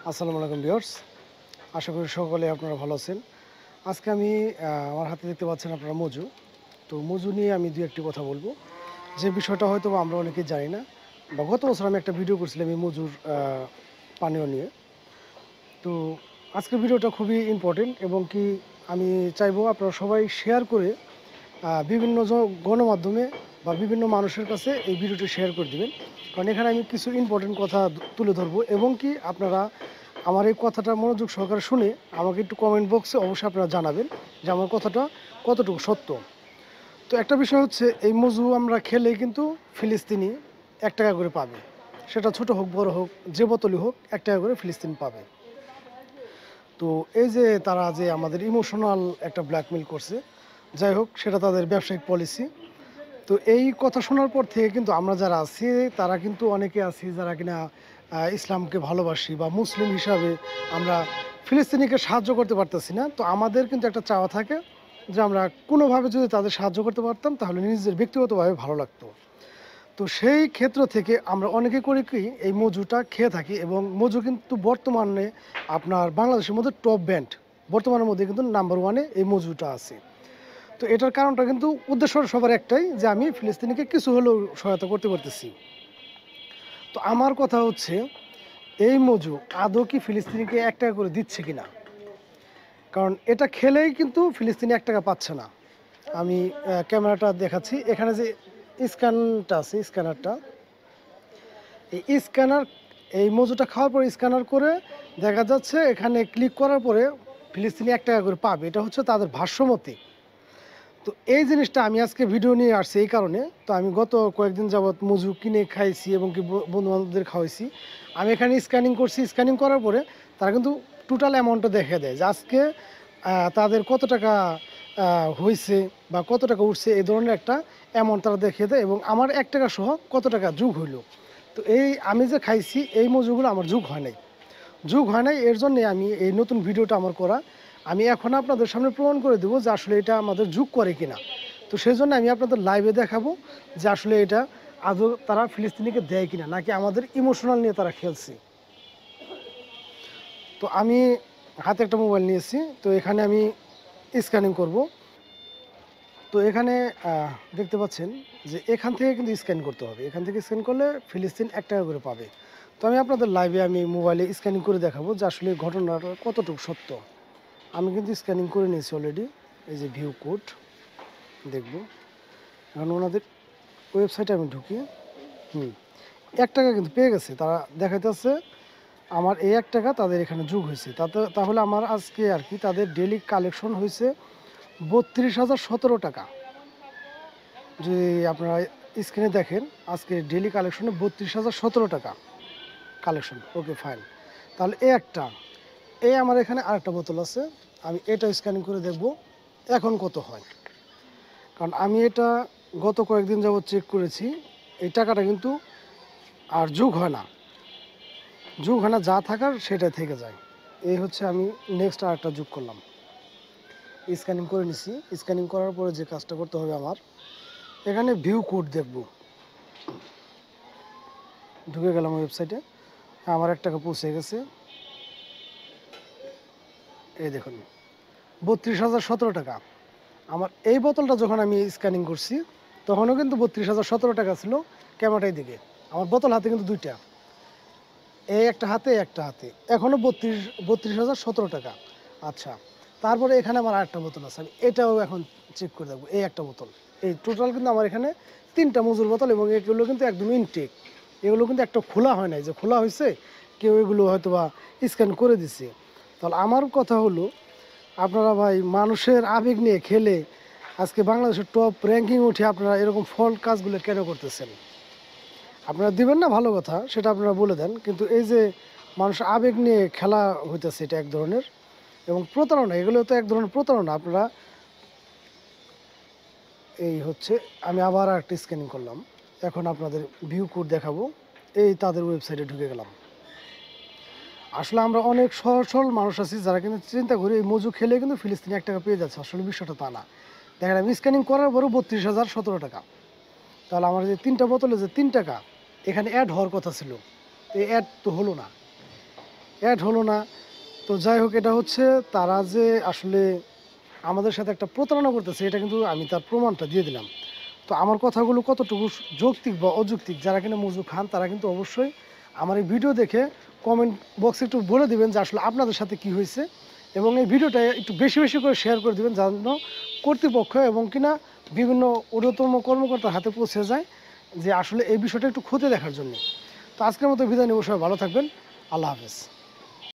আসসালামু আলাইকুম ভিউয়ার্স, আশা করি সকলে আপনারা ভালো আছেন। আজকে আমি আমার হাতে দেখতে পাচ্ছেন আপনারা মজু। তো মজু নিয়ে আমি দুই একটি কথা বলবো, যে বিষয়টা হয়তো আমরা অনেকেই জানি না। বা গত বছর আমি একটা ভিডিও করছিলাম এই মজুর পানীয় নিয়ে। তো আজকের ভিডিওটা খুবই ইম্পর্টেন্ট এবং কি আমি চাইবো আপনারা সবাই শেয়ার করে বিভিন্ন গণমাধ্যমে বা বিভিন্ন মানুষের কাছে এই ভিডিওটি শেয়ার করে দিবেন। কারণ এখানে আমি কিছু ইম্পর্টেন্ট কথা তুলে ধরবো এবং কি আপনারা আমার এই কথাটা মনোযোগ সহকারে শুনে আমাকে একটু কমেন্ট বক্সে অবশ্যই আপনারা জানাবেন যে আমার কথাটা কতটুকু সত্য। তো একটা বিষয় হচ্ছে, এই মজু আমরা খেলে কিন্তু ফিলিস্তিনি 1 টাকা করে পাবে। সেটা ছোট হোক বড় হোক, যে বোতলই হোক 1 টাকা করে ফিলিস্তিনি পাবে। তো এই যে তারা যে আমাদের ইমোশনাল একটা ব্ল্যাকমেল করছে, যাই হোক সেটা তাদের ব্যবসায়িক পলিসি। তো এই কথা শোনার পর থেকে কিন্তু আমরা যারা আছি তারা কিন্তু অনেকে আছি যারা কিনা ইসলামকে ভালোবাসি বা মুসলিম হিসাবে আমরা ফিলিস্তিনিকে সাহায্য করতে পারতেছি না। তো আমাদের কিন্তু একটা চাওয়া থাকে যে আমরা কোনোভাবে যদি তাদের সাহায্য করতে পারতাম তাহলে নিজের ব্যক্তিগতভাবে ভালো লাগতো। তো সেই ক্ষেত্র থেকে আমরা অনেকে করি কি, এই মজুটা খেয়ে থাকি এবং মজু কিন্তু বর্তমানে আপনার বাংলাদেশের মধ্যে টপ ব্র্যান্ড, বর্তমানের মধ্যে কিন্তু নাম্বার ওয়ানে এই মজুটা আছে। তো এটার কারণটা কিন্তু উদ্দেশ্য সবার একটাই, যে আমি ফিলিস্তিনিকে কিছু হলেও সহায়তা করতে পারতেছি। তো আমার কথা হচ্ছে, এই মজু আদৌ কি ফিলিস্তিনিকে 1 টাকা করে দিচ্ছে কিনা? কারণ এটা খেলেই কিন্তু ফিলিস্তিনি 1 টাকা পাচ্ছে না। আমি ক্যামেরাটা দেখাচ্ছি, এখানে যে স্ক্যানটা আছে, স্ক্যানারটা, এই স্ক্যানার, এই মজুটা খাওয়ার পরে স্ক্যানার করে দেখা যাচ্ছে এখানে ক্লিক করার পরে ফিলিস্তিনি 1 টাকা করে পাবে। এটা হচ্ছে তাদের ভাষ্যমতে। তো এই জিনিসটা আমি আজকে ভিডিও নিয়ে আসছি এই কারণে। তো আমি গত কয়েকদিন যাবৎ মজু কিনে খাইছি এবং কি বন্ধুবান্ধবদের খাওয়াইছি। আমি এখানে স্ক্যানিং করছি, স্ক্যানিং করার পরে তারা কিন্তু টোটাল অ্যামাউন্টটা দেখে দেয় যে আজকে তাদের কত টাকা হয়েছে বা কত টাকা উঠছে, এই ধরনের একটা অ্যামাউন্ট তারা দেখিয়ে দেয় এবং আমার 1 টাকা সহ কত টাকা যোগ হইলো। তো এই আমি যে খাইছি এই মজুগুলো আমার যোগ হয় নাই, যোগ হয় নাই। এর জন্যে আমি এই নতুন ভিডিওটা আমার করা। আমি এখন আপনাদের সামনে প্রমাণ করে দেবো যে আসলে এটা আমাদের যোগ করে কিনা। তো সেই জন্য আমি আপনাদের লাইভে দেখাবো যে আসলে এটা আদৌ তারা ফিলিস্তিনিকে দেয় কিনা, নাকি আমাদের ইমোশনাল নিয়ে তারা খেলছে। তো আমি হাতে একটা মোবাইল নিয়েছি, তো এখানে আমি স্ক্যানিং করব। তো এখানে দেখতে পাচ্ছেন যে এখান থেকে কিন্তু স্ক্যান করতে হবে, এখান থেকে স্ক্যান করলে ফিলিস্তিন 1 টাকা করে পাবে। তো আমি আপনাদের লাইভে আমি মোবাইলে স্ক্যানিং করে দেখাবো যে আসলে ঘটনাটা কতটুকু সত্য। আমি কিন্তু স্ক্যানিং করে নিয়েছি অলরেডি। এই যে ভিউ কোড দেখব, এখন ওনাদের ওয়েবসাইটে আমি ঢুকি। 1 টাকা কিন্তু পেয়ে গেছে, তারা দেখাইতেছে আমার এই 1 টাকা তাদের এখানে যোগ হয়েছে। তাহলে আমার আজকে আর কি তাদের ডেলি কালেকশন হয়েছে 32,017 টাকা। যদি আপনারা স্ক্রিনে দেখেন, আজকে ডেলি কালেকশনে 32,017 টাকা কালেকশন। ওকে ফাইন, তাহলে এই আমার এখানে আরেকটা বোতল আছে, আমি এটা স্ক্যানিং করে দেখব এখন কত হয়। কারণ আমি এটা গত কয়েকদিন যাবত চেক করেছি, এই টাকাটা কিন্তু আর যোগ হয় না, যোগ হয় না, যা থাকার সেটাই থেকে যায়। এই হচ্ছে আমি নেক্সট আরেকটা যোগ করলাম, স্ক্যানিং করে নিছি। স্ক্যানিং করার পরে যে কাজটা করতে হবে আমার, এখানে ভিউ কোড দেখব। ঢুকে গেলাম ওয়েবসাইটে, আমার 1 টাকা পৌঁছে গেছে। এই দেখুন 32,017 টাকা। আমার এই বোতলটা যখন আমি স্ক্যানিং করছি তখনও কিন্তু 32,017 টাকা ছিল ক্যামেরাটাই দিকে। আমার বোতল হাতে কিন্তু দুইটা, এই একটা হাতে একটা হাতে, এখনও 32,017 টাকা। আচ্ছা, তারপরে এখানে আমার আরেকটা বোতল আছে, আমি এটাও এখন চেক করে দেখবো। এই একটা বোতল, এই টোটাল কিন্তু আমার এখানে 3টা মজুর বোতল এবং এগুলো কিন্তু একদম ইনটেক। এগুলো কিন্তু একটা খোলা হয় নাই, যে খোলা হয়েছে কেউ এগুলো হয়তো বা স্ক্যান করে দিছে। তাহলে আমার কথা হলো, আপনারা ভাই মানুষের আবেগ নিয়ে খেলে আজকে বাংলাদেশের টপ র্যাঙ্কিং উঠে আপনারা এরকম ফল্ট কাজগুলো কেন করতেছেন? আপনারা দিবেন না, ভালো কথা, সেটা আপনারা বলে দেন, কিন্তু এই যে মানুষের আবেগ নিয়ে খেলা হইতেছে, এটা এক ধরনের এবং প্রতারণা, এগুলো তো এক ধরনের প্রতারণা। আপনারা এই হচ্ছে, আমি আবার একটা স্ক্যানিং করলাম, এখন আপনাদের ভিউ কোড দেখাবো। এই তাদের ওয়েবসাইটে ঢুকে গেলাম। আসলে আমরা অনেক সহজ সরল মানুষ আছি যারা কিন্তু চিন্তা করি এই মজু খেলে কিন্তু ফিলিস্তিনি 1 টাকা পেয়ে যাচ্ছে। আসলে বিষয়টা তা না। দেখেন আমি স্ক্যানিং করার পরও 32,017 টাকা। তাহলে আমার যে 3টা বোতলে যে 3 টাকা এখানে অ্যাড হওয়ার কথা ছিল, এই অ্যাড তো হলো না। অ্যাড হলো না। তো যাই হোক, এটা হচ্ছে তারা যে আসলে আমাদের সাথে একটা প্রতারণা করতেছে, এটা কিন্তু আমি তার প্রমাণটা দিয়ে দিলাম। তো আমার কথাগুলো কতটুকু যৌক্তিক বা অযৌক্তিক, যারা কিনা মজু খান তারা কিন্তু অবশ্যই আমার এই ভিডিও দেখে কমেন্ট বক্সে একটু বলে দিবেন যে আসলে আপনাদের সাথে কি হয়েছে, এবং এই ভিডিওটা একটু বেশি বেশি করে শেয়ার করে দিবেন যেন কর্তৃপক্ষ এবং কিনা বিভিন্ন ঊর্ধ্বতম কর্মকর্তার হাতে পৌঁছে যায় যে আসলে এই বিষয়টা একটু খতিয়ে দেখার জন্য। তো আজকের মতো বিদায় নেব, সবাই ভালো থাকবেন। আল্লাহ হাফেজ।